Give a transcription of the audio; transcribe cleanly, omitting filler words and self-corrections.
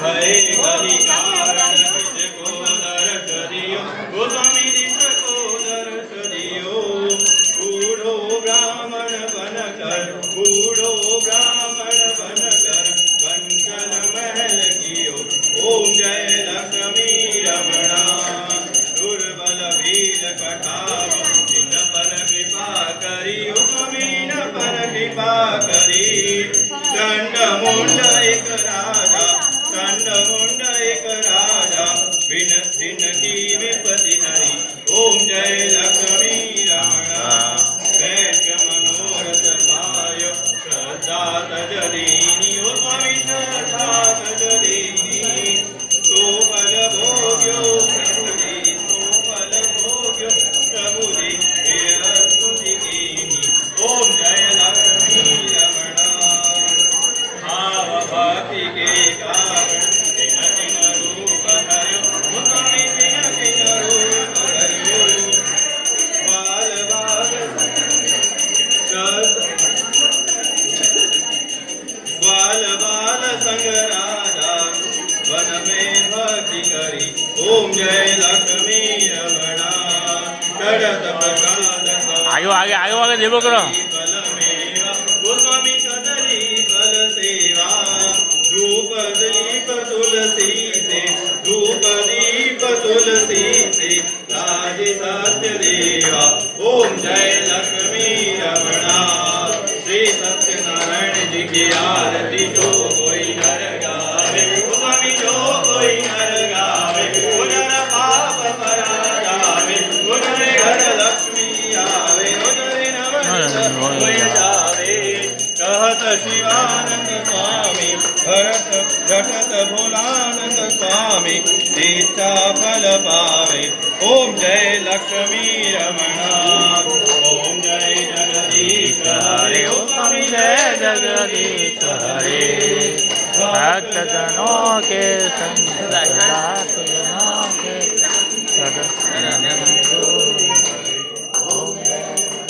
भय कलि कारण को दर्श दियो गोस्वामी दीक्ष को दर्श दियो बूढ़ो ब्राह्मण बनकर बूढ़ो ब्राह्मण बनकर कंचन महल कियो ओम जय लक्ष्मी रमणा दुर्बल भील कटाव इन पर कृपा करी मीन पर कृपा करी दंड मुंड एक राजा दंड मुंड एक राजा विन दिन की विपति हरि ओम जय लक्ष्मी रमणा वैश्य मनोरथ पाय श्रद्धा तजदीनी ओ स्वामी श्रद्धा तजदीनी तो फल भोग्यो प्रभुजी तो फल भोग्यो प्रभुजी स्तुति कीनी ओम जय लक्ष्मी रमणा भाव भक्ति के कारण तिन तिन रूप हरियो स्वामी तिन तिन रूप हरियो बाल बाल बाल बाल संग राजा वन में भक्ति करी ओम जय लक्ष्मी रमणा चढ़त प्रसाद आगे आगे आगे आगे देखो करो फल मेवा गोस्वामी कदली फल सेवा धूप दीप तुलसी से धूप दीप तुलसी से राज सत्य देवा ओम जय लक्ष्मी रमणा श्री सत्यनारायण जी की आरती जो कोई नर गावे गोस्वामी जो कोई नर गावे उनर पाप परा जावे उनर घर लक्ष्मी आवे उनर नवन कोई जावे कहत शिवानंद स्वामी भरत जठत भोलानंद स्वामी इच्छा फल पावे ओम जय लक्ष्मी रमणा ओम जय जगदीश हरे ओम स्वामी जय जगदीश हरे भक्त जनों के संग